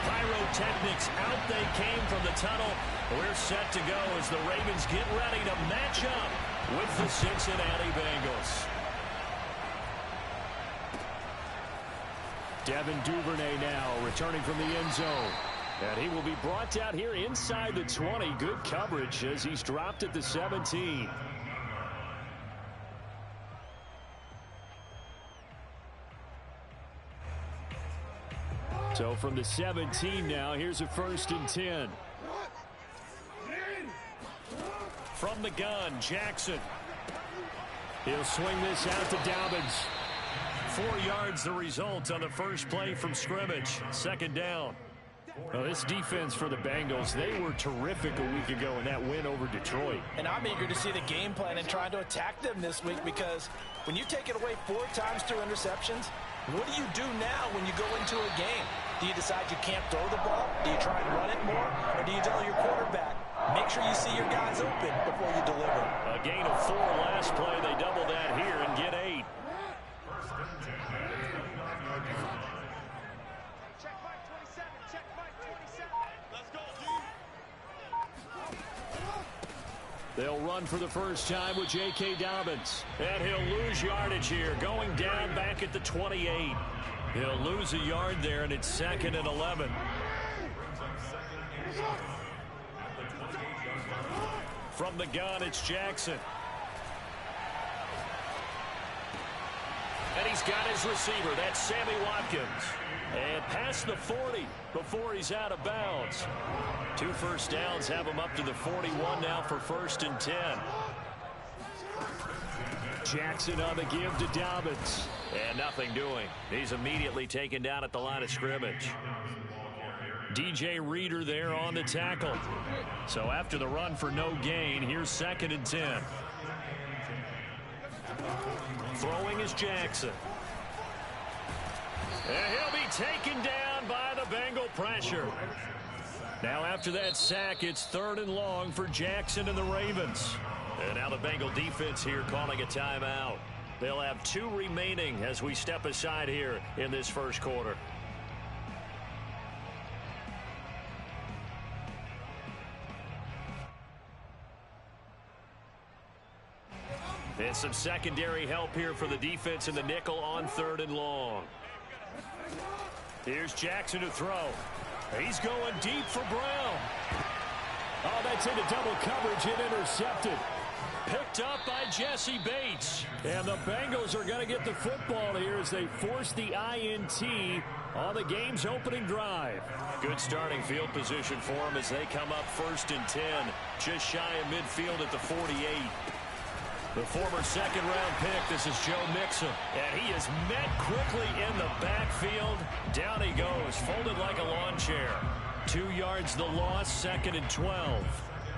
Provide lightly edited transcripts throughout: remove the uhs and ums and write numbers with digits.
Pyrotechnics, out they came from the tunnel. We're set to go as the Ravens get ready to match up with the Cincinnati Bengals. Devin Duvernay now returning from the end zone. And he will be brought down here inside the 20. Good coverage as he's dropped at the 17. So from the 17 now, here's a 1st and 10. From the gun, Jackson. He'll swing this out to Dobbins. 4 yards the result on the first play from scrimmage. 2nd down. Well, this defense for the Bengals, they were terrific a week ago in that win over Detroit. And I'm eager to see the game plan and trying to attack them this week, because when you take it away 4 times through interceptions, what do you do now when you go into a game? Do you decide you can't throw the ball? Do you try and run it more? Or do you tell your quarterback, make sure you see your guys open before you deliver? A gain of 4 last play. They double that here and get 8. They'll run for the first time with J.K. Dobbins. And he'll lose yardage here, going down back at the 28. He'll lose a yard there, and it's 2nd and 11. From the gun, it's Jackson. And he's got his receiver. That's Sammy Watkins. And past the 40 before he's out of bounds. 2 first downs have him up to the 41 now for 1st and 10. Jackson on the give to Dobbins. And nothing doing. He's immediately taken down at the line of scrimmage. DJ Reader there on the tackle. So after the run for no gain, here's 2nd and 10. Throwing is Jackson. And he'll be taken down by the Bengal pressure. Now after that sack, it's 3rd and long for Jackson and the Ravens. And now the Bengal defense here calling a timeout. They'll have 2 remaining as we step aside here in this first quarter. And some secondary help here for the defense in the nickel on 3rd and long. Here's Jackson to throw. He's going deep for Brown. Oh, that's into double coverage and intercepted. Picked up by Jesse Bates. And the Bengals are going to get the football here as they force the INT on the game's opening drive. Good starting field position for them as they come up 1st and 10. Just shy of midfield at the 48. The former 2nd-round pick, this is Joe Mixon. And he is met quickly in the backfield. Down he goes, folded like a lawn chair. 2 yards the loss, 2nd and 12.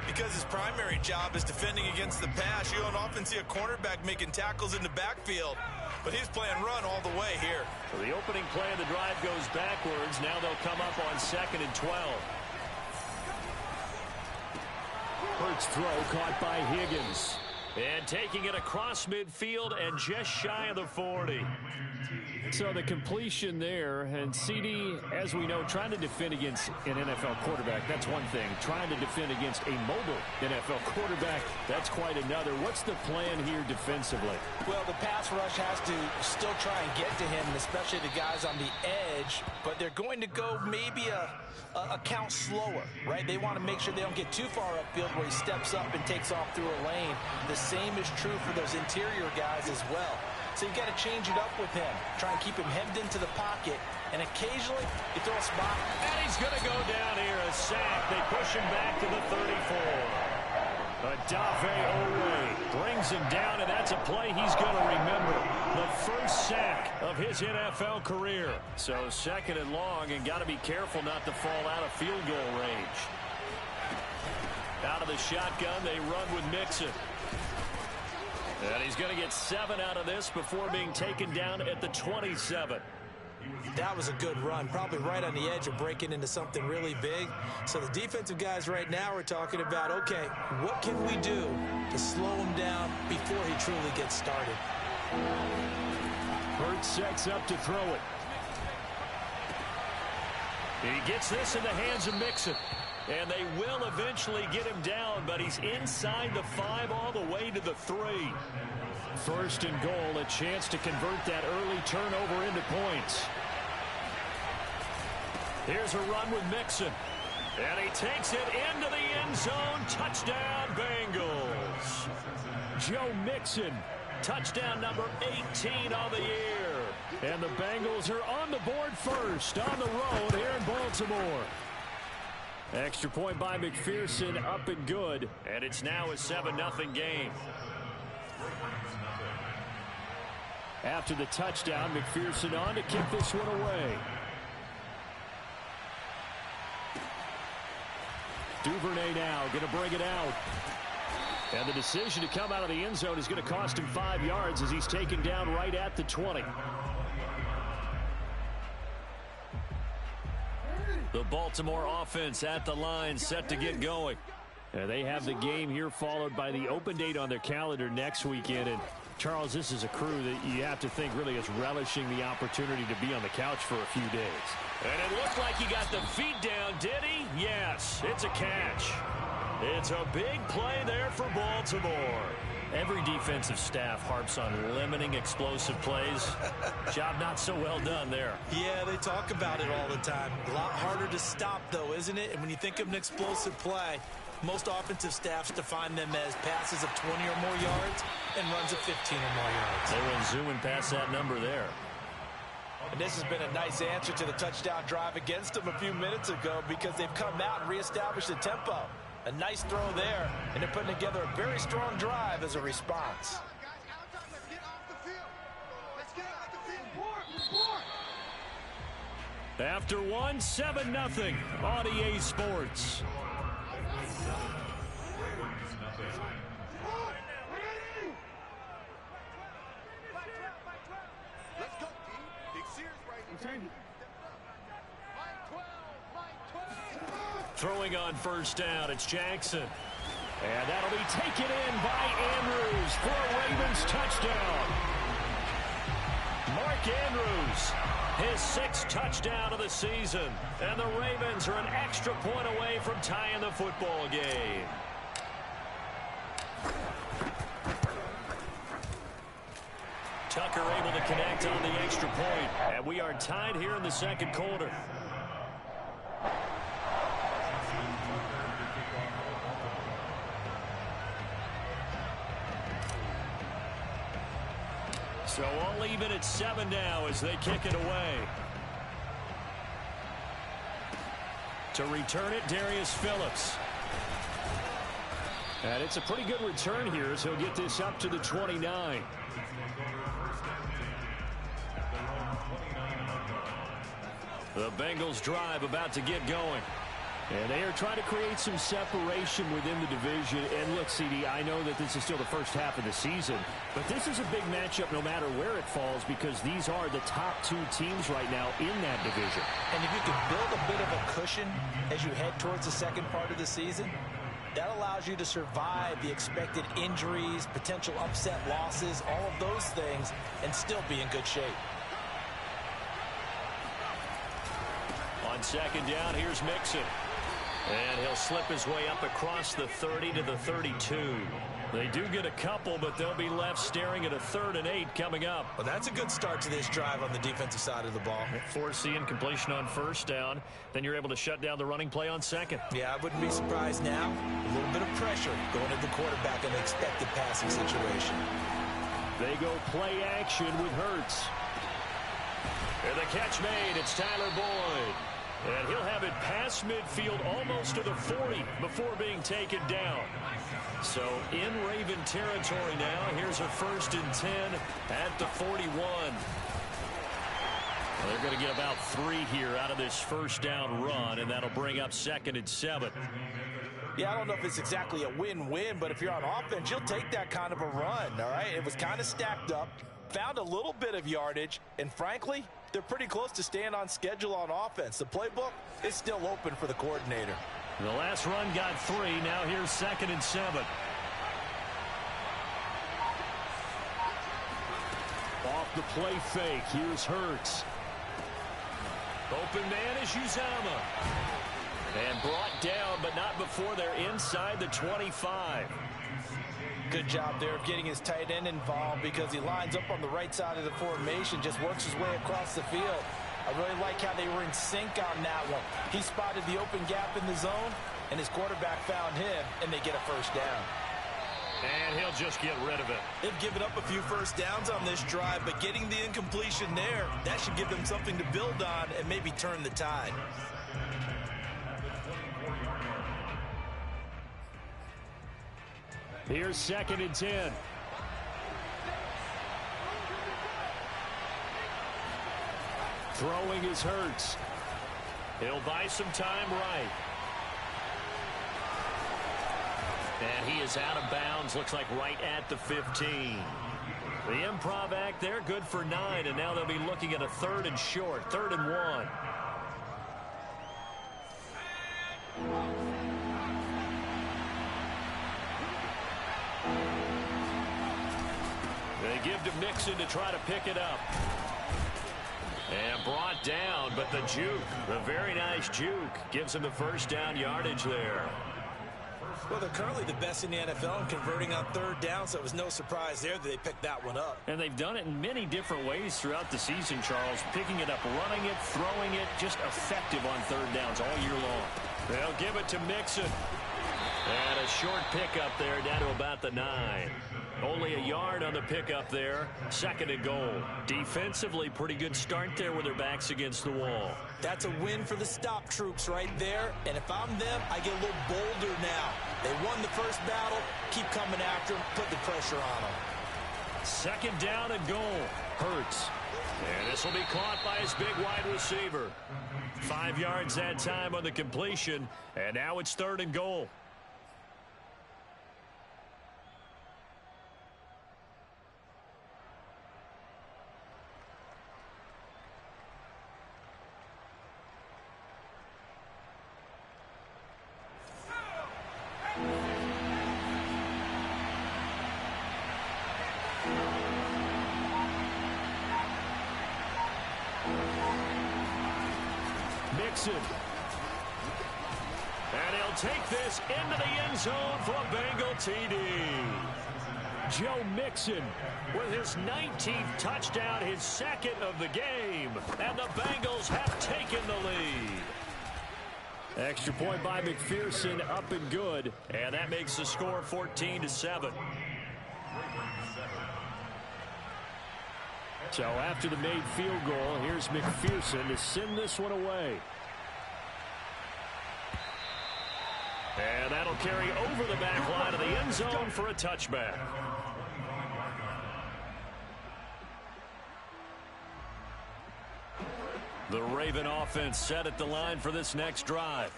Because his primary job is defending against the pass, you don't often see a cornerback making tackles in the backfield. But he's playing run all the way here. So the opening play of the drive goes backwards. Now they'll come up on 2nd and 12. Hurts throw caught by Higgins. And taking it across midfield and just shy of the 40. So the completion there, and CD, as we know, trying to defend against an NFL quarterback, that's one thing. Trying to defend against a mobile NFL quarterback, that's quite another. What's the plan here defensively? Well, the pass rush has to still try and get to him, especially the guys on the edge, but they're going to go maybe a count slower, right? They want to make sure they don't get too far upfield where he steps up and takes off through a lane. The same is true for those interior guys as well. So you've got to change it up with him. Try and keep him hemmed into the pocket, and occasionally you throw a spot. And he's going to go down here, a sack. They push him back to the 34. Adafe Owe brings him down, and that's a play he's going to remember. The first sack of his NFL career. So 2nd and long, and got to be careful not to fall out of field goal range. Out of the shotgun, they run with Mixon. And he's going to get 7 out of this before being taken down at the 27. That was a good run, probably right on the edge of breaking into something really big. So the defensive guys right now are talking about, okay, what can we do to slow him down before he truly gets started? Hurts sets up to throw it. He gets this in the hands of Mixon. And they will eventually get him down, but he's inside the 5 all the way to the 3. First and goal, a chance to convert that early turnover into points. Here's a run with Mixon. And he takes it into the end zone. Touchdown, Bengals. Joe Mixon, touchdown number 18 on the year. And the Bengals are on the board first on the road here in Baltimore. Extra point by McPherson, up and good. And it's now a 7-0 game. After the touchdown, McPherson on to kick this one away. Duvernay now going to bring it out. And the decision to come out of the end zone is going to cost him 5 yards as he's taken down right at the 20. The Baltimore offense at the line, set to get going. And they have the game here followed by the open date on their calendar next weekend. And Charles, this is a crew that you have to think really is relishing the opportunity to be on the couch for a few days. And it looked like he got the feet down, did he? Yes, it's a catch. It's a big play there for Baltimore. Every defensive staff harps on limiting explosive plays. Job not so well done there. Yeah, they talk about it all the time. A lot harder to stop, though, isn't it? And when you think of an explosive play, most offensive staffs define them as passes of 20 or more yards and runs of 15 or more yards. They went zooming past that number there. And this has been a nice answer to the touchdown drive against them a few minutes ago because they've come out and reestablished the tempo. A nice throw there, and they're putting together a very strong drive as a response. After one, 7-0 on EA Sports. Throwing on first down, it's Jackson. And that'll be taken in by Andrews for a Ravens touchdown. Mark Andrews, his 6th touchdown of the season. And the Ravens are an extra point away from tying the football game. Tucker able to connect on the extra point. And we are tied here in the second quarter. So all even at 7 now as they kick it away. To return it, Darius Phillips. And it's a pretty good return here as he'll get this up to the 29. The Bengals drive about to get going. And they are trying to create some separation within the division. And look, CD, I know that this is still the first half of the season, but this is a big matchup no matter where it falls because these are the top 2 teams right now in that division. And if you can build a bit of a cushion as you head towards the second part of the season, that allows you to survive the expected injuries, potential upset losses, all of those things, and still be in good shape. On second down, here's Mixon. And he'll slip his way up across the 30 to the 32. They do get a couple, but they'll be left staring at a 3rd and 8 coming up. Well, that's a good start to this drive on the defensive side of the ball. Forcing completion on first down. Then you're able to shut down the running play on second. Yeah, I wouldn't be surprised now. A little bit of pressure going at the quarterback in the expected passing situation. They go play action with Hurts. And the catch made. It's Tyler Boyd. And he'll have it past midfield almost to the 40 before being taken down. So in Raven territory now. Here's a 1st and 10 at the 41. Well, they're going to get about 3 here out of this first down run, and that'll bring up 2nd and 7. Yeah, I don't know if it's exactly a win-win, but if you're on offense, you'll take that kind of a run, all right? It was kind of stacked up, found a little bit of yardage, and frankly, they're pretty close to staying on schedule on offense. The playbook is still open for the coordinator. The last run got 3. Now here's 2nd and 7. Off the play fake. Here's Hurts. Open man is Uzama. And brought down, but not before they're inside the 25. Good job there of getting his tight end involved because he lines up on the right side of the formation, just works his way across the field. I really like how they were in sync on that one. He spotted the open gap in the zone, and his quarterback found him, and they get a first down. And he'll just get rid of it. They've given up a few first downs on this drive, but getting the incompletion there, that should give them something to build on and maybe turn the tide. Here's 2nd and 10. Throwing is Hurts. He'll buy some time right. And he is out of bounds. Looks like right at the 15. The improv act there, good for 9. And now they'll be looking at a 3rd and short. 3rd and 1. They give to Mixon to try to pick it up. And brought down, but the juke, the very nice juke, gives him the first down yardage there. Well, they're currently the best in the NFL in converting on 3rd down, so it was no surprise there that they picked that one up. And they've done it in many different ways throughout the season, Charles. Picking it up, running it, throwing it, just effective on 3rd downs all year long. They'll give it to Mixon. And a short pickup there down to about the 9. Only a yard on the pickup there. 2nd and goal. Defensively, pretty good start there with their backs against the wall. That's a win for the stop troops right there. And if I'm them, I get a little bolder now. They won the first battle. Keep coming after them. Put the pressure on them. 2nd down and goal. Hurts. And this will be caught by his big wide receiver. 5 yards that time on the completion. And now it's 3rd and goal. Mixon. And he'll take this into the end zone for a Bengal TD. Joe Mixon with his 19th touchdown, his 2nd of the game. And the Bengals have taken the lead. Extra point by McPherson, up and good. And that makes the score 14-7. So after the made field goal, here's McPherson to send this one away. And that'll carry over the back line of the end zone for a touchback. The Raven offense set at the line for this next drive.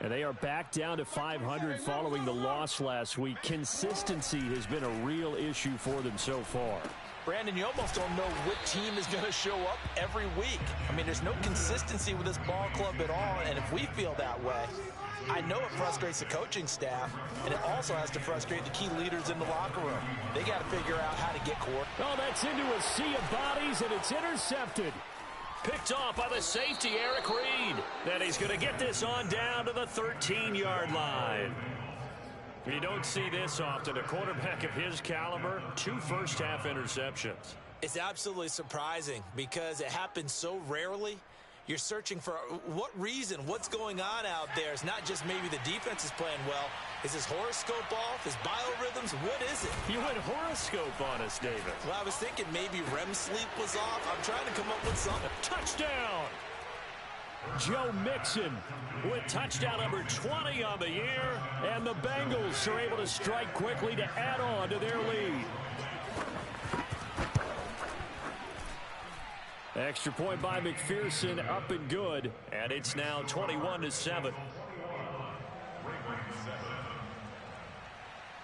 And they are back down to 500 following the loss last week. Consistency has been a real issue for them so far. Brandon, you almost don't know what team is going to show up every week. I mean, there's no consistency with this ball club at all, and if we feel that way, I know it frustrates the coaching staff, and it also has to frustrate the key leaders in the locker room. They got to figure out how to get court. Oh, that's into a sea of bodies, and it's intercepted. Picked off by the safety, Eric Reed. Then he's going to get this on down to the 13-yard line. You don't see this often. A quarterback of his caliber, 2 first-half interceptions. It's absolutely surprising because it happens so rarely. You're searching for what reason, what's going on out there. It's not just maybe the defense is playing well. Is his horoscope off? His biorhythms? What is it? You went horoscope on us, David. Well, I was thinking maybe REM sleep was off. I'm trying to come up with something. Touchdown! Joe Mixon with touchdown number 20 on the year, and the Bengals are able to strike quickly to add on to their lead. Extra point by McPherson, up and good, and it's now 21-7.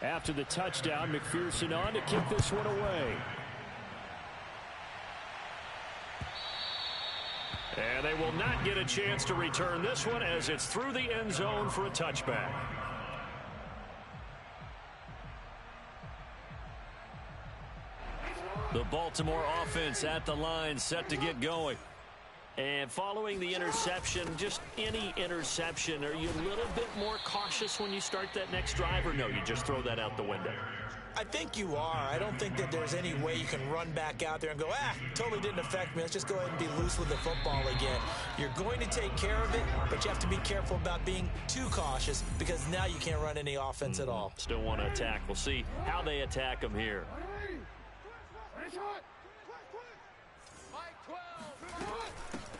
After the touchdown, McPherson on to kick this one away. And they will not get a chance to return this one as it's through the end zone for a touchback. The Baltimore offense at the line, set to get going. And following the interception, just any interception, are you a little bit more cautious when you start that next drive, or no, you just throw that out the window? I think you are. I don't think that there's any way you can run back out there and go, totally didn't affect me. Let's just go ahead and be loose with the football again. You're going to take care of it, but you have to be careful about being too cautious because now you can't run any offense at all. Still want to attack. We'll see how they attack them here.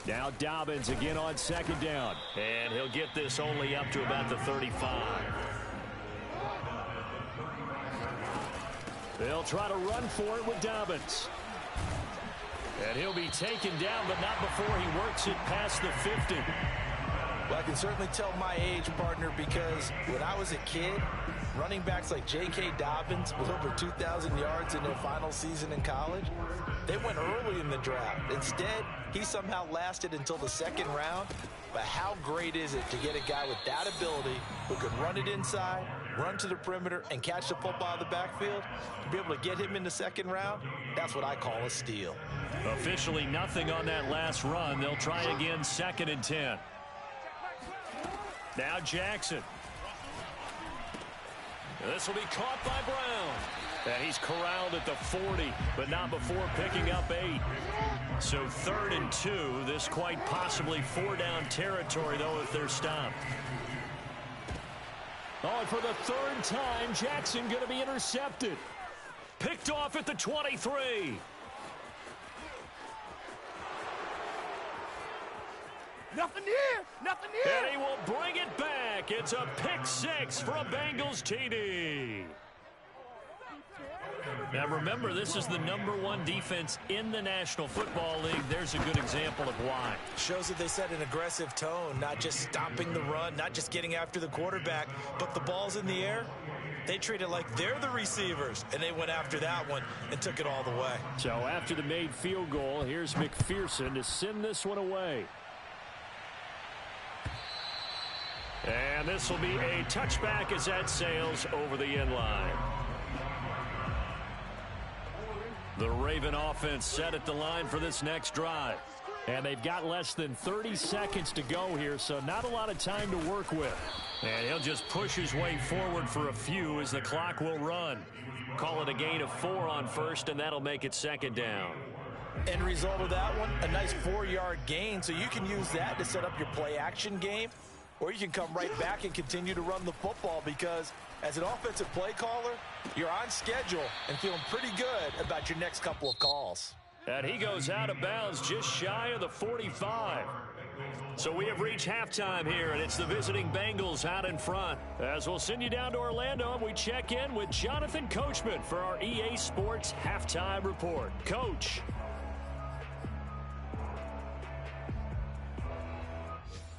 Now Dobbins again on second down. And he'll get this only up to about the 35. They'll try to run for it with Dobbins. And he'll be taken down, but not before he works it past the 50. Well, I can certainly tell my age, partner, because when I was a kid, running backs like J.K. Dobbins with over 2,000 yards in their final season in college, they went early in the draft. Instead, he somehow lasted until the second round. But how great is it to get a guy with that ability who can run it inside, run to the perimeter, and catch the football out of the backfield? To be able to get him in the second round, that's what I call a steal. Officially nothing on that last run. They'll try again, 2nd and 10. Now Jackson. This will be caught by Brown. And he's corralled at the 40, but not before picking up 8. So 3rd and 2. This quite possibly 4-down territory, though, if they're stopped. Oh, and for the 3rd time, Jackson going to be intercepted. Picked off at the 23. Nothing here! Nothing here! And he will bring it back. It's a pick 6 for a Bengals TD. Now remember, this is the #1 defense in the National Football League. There's a good example of why. Shows that they set an aggressive tone, not just stopping the run, not just getting after the quarterback, but the ball's in the air. They treat it like they're the receivers, and they went after that one and took it all the way. So after the made field goal, here's McPherson to send this one away. And this will be a touchback as that sails over the end line. The Raven offense set at the line for this next drive. And they've got less than 30 seconds to go here, so not a lot of time to work with. And he'll just push his way forward for a few as the clock will run. Call it a gain of 4 on first, and that'll make it 2nd down. End result of that one, a nice 4-yard gain, so you can use that to set up your play-action game. Or you can come right back and continue to run the football because as an offensive play caller, you're on schedule and feeling pretty good about your next couple of calls. And he goes out of bounds just shy of the 45. So we have reached halftime here, and it's the visiting Bengals out in front. As we'll send you down to Orlando, and we check in with Jonathan Coachman for our EA Sports Halftime Report. Coach.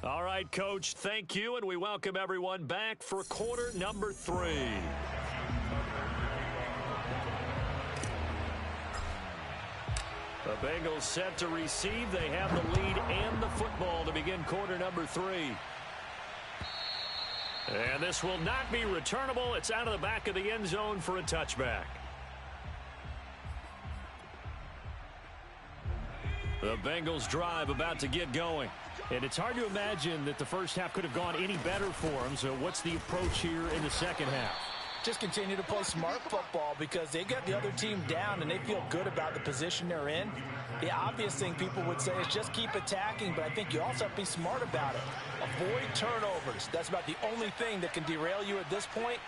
All right, Coach, thank you, and we welcome everyone back for quarter number 3. The Bengals set to receive. They have the lead and the football to begin quarter number 3. And this will not be returnable. It's out of the back of the end zone for a touchback. The Bengals drive about to get going. And it's hard to imagine that the first half could have gone any better for them. So what's the approach here in the second half? Just continue to play smart football because they got the other team down and they feel good about the position they're in. The obvious thing people would say is just keep attacking, but I think you also have to be smart about it. Avoid turnovers. That's about the only thing that can derail you at this point.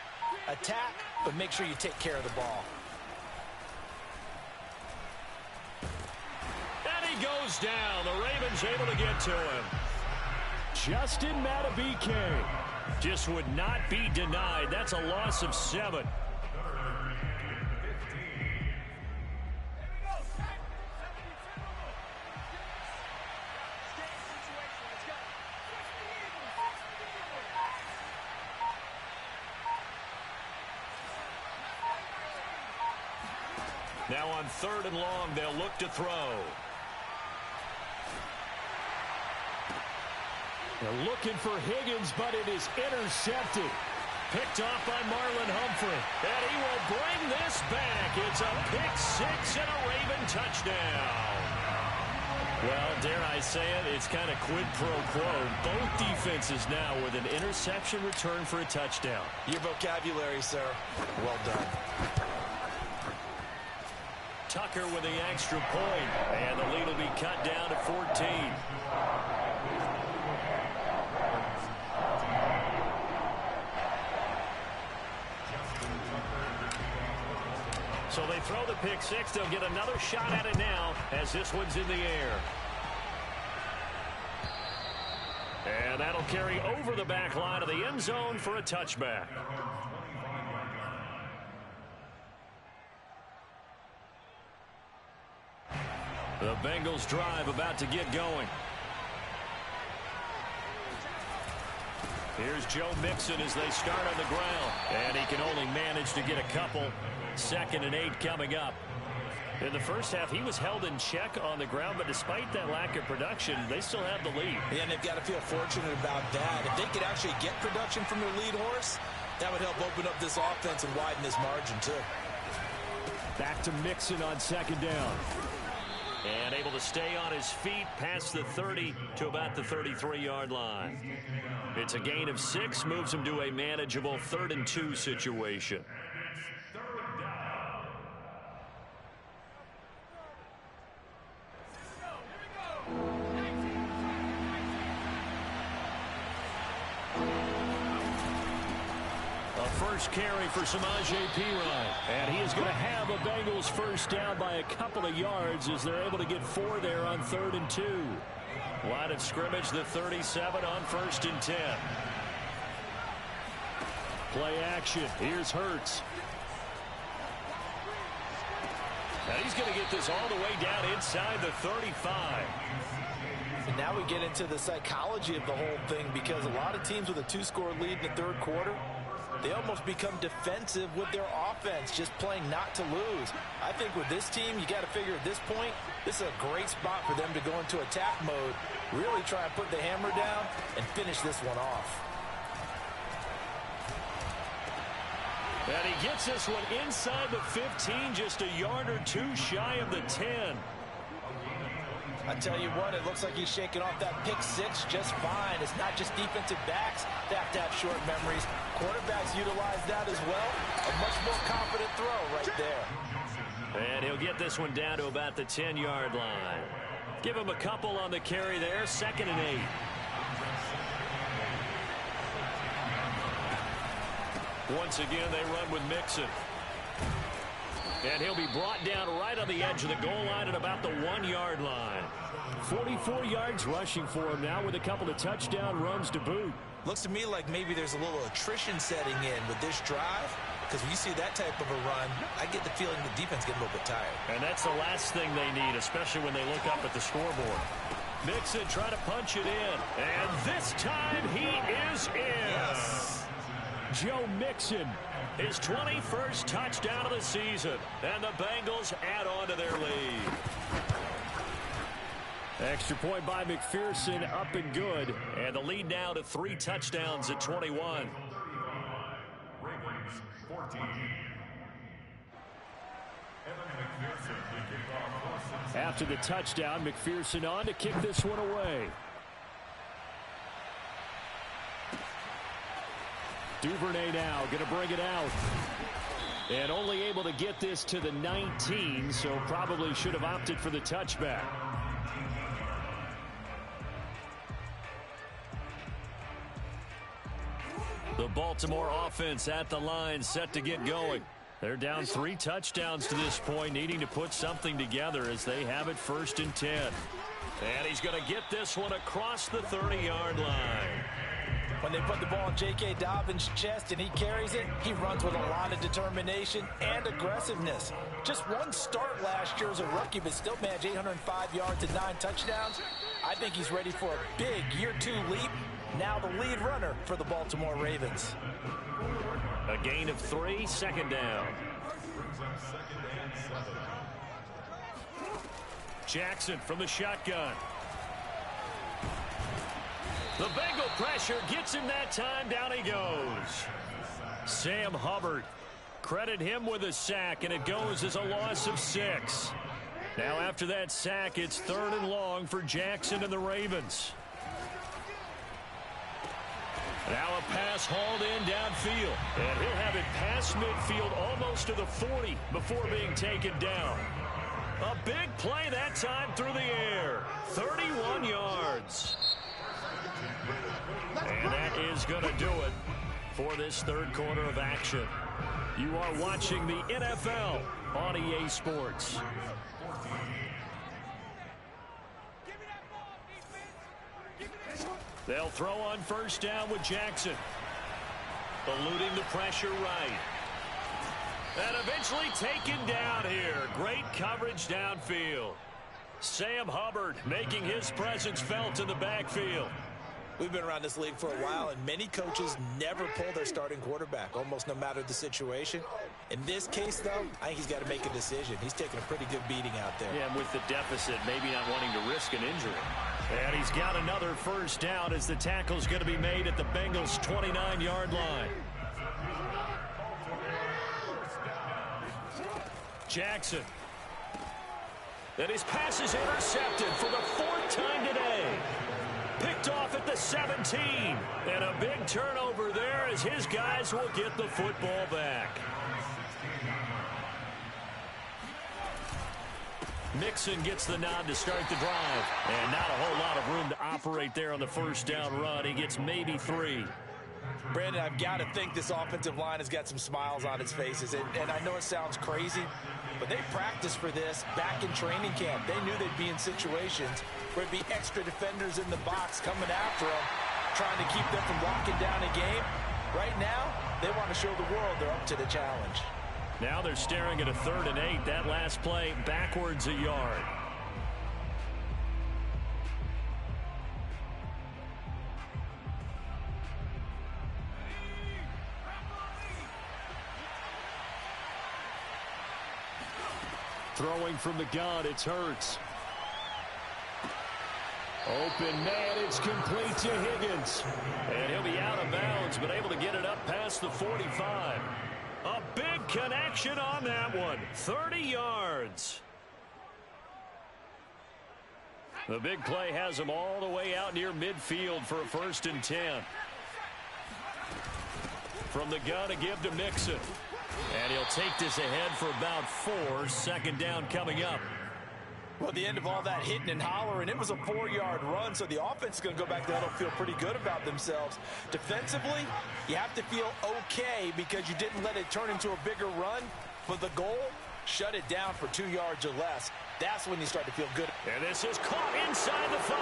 Attack, but make sure you take care of the ball. He goes down. The Ravens able to get to him. Justin Matabike just would not be denied. That's a loss of 7. Now on 3rd and long, they'll look to throw. They're looking for Higgins, but it is intercepted. Picked off by Marlon Humphrey. And he will bring this back. It's a pick 6 and a Raven touchdown. Well, dare I say it, it's kind of quid pro quo. Both defenses now with an interception return for a touchdown. Your vocabulary, sir. Well done. Tucker with the extra point, and the lead will be cut down to 14. So they throw the pick six. They'll get another shot at it now as this one's in the air. And that'll carry over the back line of the end zone for a touchback. The Bengals drive about to get going. Here's Joe Mixon as they start on the ground. And he can only manage to get a couple. 2nd and 8 coming up. In the first half, he was held in check on the ground, but despite that lack of production, they still have the lead. Yeah, and they've got to feel fortunate about that. If they could actually get production from their lead horse, that would help open up this offense and widen this margin, too. Back to Mixon on 2nd down. And able to stay on his feet past the 30 to about the 33-yard line. It's a gain of 6, moves him to a manageable 3rd and 2 situation. First carry for Samaje Perine. And he is going to have a Bengals first down by a couple of yards as they're able to get 4 there on 3rd and 2. Line of scrimmage, the 37 on 1st and 10. Play action. Here's Hurts. And he's going to get this all the way down inside the 35. And now we get into the psychology of the whole thing, because a lot of teams with a 2-score lead in the 3rd quarter, they almost become defensive with their offense, just playing not to lose. I think with this team, you got to figure at this point, this is a great spot for them to go into attack mode, really try and put the hammer down and finish this one off. And he gets this one inside the 15, just a yard or 2 shy of the 10. I tell you what, it looks like he's shaking off that pick 6 just fine. It's not just defensive backs that have to have short memories. Quarterbacks utilize that as well. A much more confident throw right there. And he'll get this one down to about the 10-yard line. Give him a couple on the carry there. 2nd and 8. Once again, they run with Mixon. And he'll be brought down right on the edge of the goal line at about the 1-yard line. 44 yards rushing for him now with a couple of touchdown runs to boot. Looks to me like maybe there's a little attrition setting in with this drive, because when you see that type of a run, I get the feeling the defense getting a little bit tired. And that's the last thing they need, especially when they look up at the scoreboard. Mixon trying to punch it in. And this time he is in. Yes. Joe Mixon, his 21st touchdown of the season. And the Bengals add on to their lead. Extra point by McPherson, up and good. And the lead now to 3 touchdowns at 21. After the touchdown, McPherson on to kick this one away. Duvernay now going to bring it out. And only able to get this to the 19, so probably should have opted for the touchback. The Baltimore offense at the line, set to get going. They're down 3 touchdowns to this point, needing to put something together as they have it 1st and 10. And he's going to get this one across the 30-yard line. When they put the ball in J.K. Dobbins' chest and he carries it, he runs with a lot of determination and aggressiveness. Just one start last year as a rookie, but still managed 805 yards and 9 touchdowns. I think he's ready for a big year 2 leap. Now the lead runner for the Baltimore Ravens. A gain of 3, 2nd down. Jackson from the shotgun. The Bengal pressure gets him that time. Down he goes. Sam Hubbard. Credit him with a sack, and it goes as a loss of 6. Now after that sack, it's 3rd and long for Jackson and the Ravens. Now a pass hauled in downfield. And he'll have it past midfield almost to the 40 before being taken down. A big play that time through the air. 31 yards. And that is going to do it for this 3rd quarter of action. You are watching the NFL on EA Sports. They'll throw on 1st down with Jackson. Eluding the pressure right. And eventually taken down here. Great coverage downfield. Sam Hubbard making his presence felt in the backfield. We've been around this league for a while, and many coaches never pull their starting quarterback, almost no matter the situation. In this case, though, I think he's got to make a decision. He's taking a pretty good beating out there. Yeah, and with the deficit, maybe not wanting to risk an injury. And he's got another 1st down as the tackle's going to be made at the Bengals' 29-yard line. Jackson. And his pass is intercepted for the 4th time today. Picked off at the 17. And a big turnover there as his guys will get the football back. Mixon gets the nod to start the drive. And not a whole lot of room to operate there on the 1st down run. He gets maybe 3. Brandon, I've got to think this offensive line has got some smiles on its faces. And I know it sounds crazy, but they practiced for this back in training camp. They knew they'd be in situations where it'd be extra defenders in the box coming after them, trying to keep them from locking down a game. Right now, they want to show the world they're up to the challenge. Now they're staring at a 3rd and 8. That last play backwards a yard. Throwing from the gun, it's Hurts. Open man, it's complete to Higgins. And he'll be out of bounds, but able to get it up past the 45. A big connection on that one. 30 yards. The big play has him all the way out near midfield for a 1st and 10. From the gun, a give to Mixon. And he'll take this ahead for about 4. 2nd down coming up. Well, at the end of all that hitting and hollering, it was a 4-yard run, so the offense is going to go back there and feel pretty good about themselves. Defensively, you have to feel okay because you didn't let it turn into a bigger run. But the goal, shut it down for 2 yards or less. That's when you start to feel good. And this is caught inside the 5.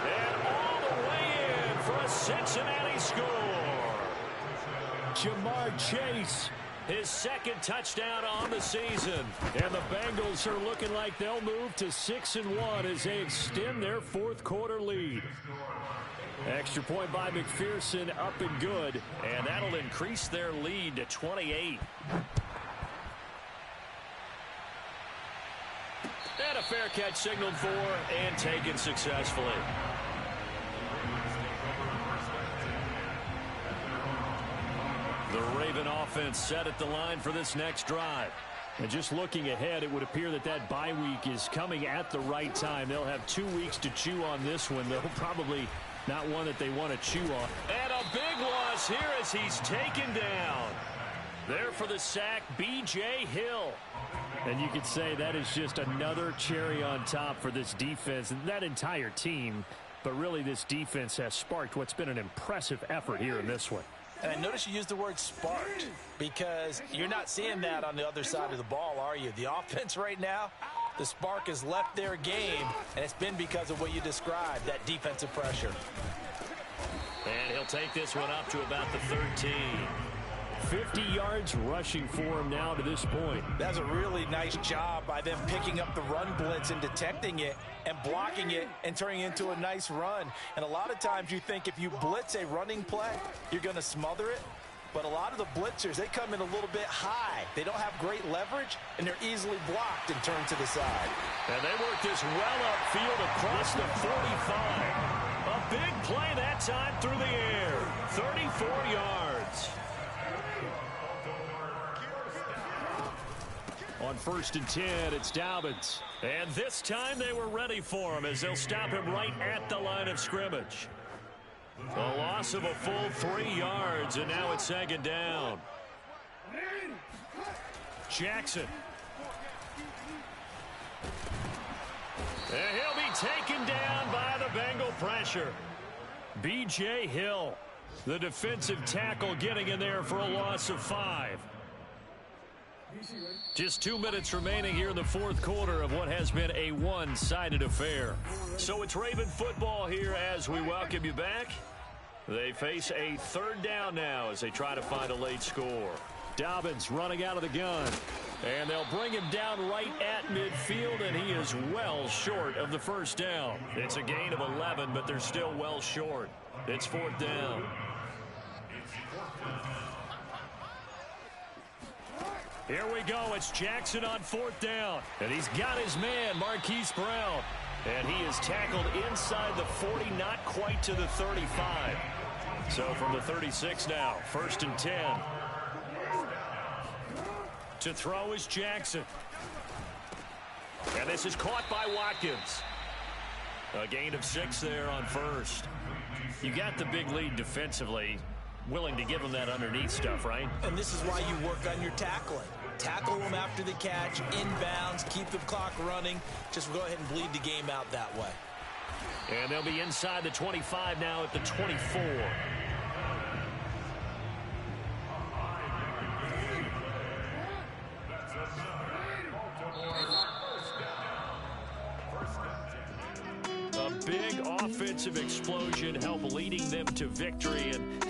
And all the way in for a Cincinnati score. Jamar Chase. His 2nd touchdown on the season. And the Bengals are looking like they'll move to 6-1 as they extend their 4th quarter lead. Extra point by McPherson, up and good. And that'll increase their lead to 28. And a fair catch signaled for and taken successfully. The Raven offense set at the line for this next drive. And just looking ahead, it would appear that that bye week is coming at the right time. They'll have 2 weeks to chew on this one, though probably not one that they want to chew on. And a big loss here as he's taken down. There for the sack, B.J. Hill. And you could say that is just another cherry on top for this defense and that entire team. But really, this defense has sparked what's been an impressive effort here in this one. And I notice you used the word sparked because you're not seeing that on the other side of the ball, are you? The offense right now, the spark has left their game, and it's been because of what you described, that defensive pressure. And he'll take this one up to about the 13. 50 yards rushing for him now to this point. That's a really nice job by them picking up the run blitz and detecting it and blocking it and turning it into a nice run. And a lot of times you think if you blitz a running play, you're going to smother it. But a lot of the blitzers, they come in a little bit high. They don't have great leverage, and they're easily blocked and turned to the side. And they work this well upfield across the 45. A big play that time through the air. 34 yards. On 1st and 10, it's Dobbins. And this time they were ready for him as they'll stop him right at the line of scrimmage. A loss of a full 3 yards, and now it's 2nd down. Jackson. And he'll be taken down by the Bengal pressure. B.J. Hill, the defensive tackle, getting in there for a loss of 5. Just 2 minutes remaining here in the 4th quarter of what has been a one-sided affair. So it's Raven football here as we welcome you back. They face a 3rd down now as they try to find a late score. Dobbins running out of the gun. And they'll bring him down right at midfield, and he is well short of the 1st down. It's a gain of 11, but they're still well short. It's 4th down. Here we go. It's Jackson on 4th down. And he's got his man, Marquise Brown. And he is tackled inside the 40, not quite to the 35. So from the 36 now, 1st and 10. To throw is Jackson. And this is caught by Watkins. A gain of 6 there on 1st. You got the big lead defensively. Willing to give them that underneath stuff, right? And this is why you work on your tackling. Tackle them after the catch, inbounds, keep the clock running. Just go ahead and bleed the game out that way. And they'll be inside the 25 now at the 24. A big offensive explosion helped leading them to victory, and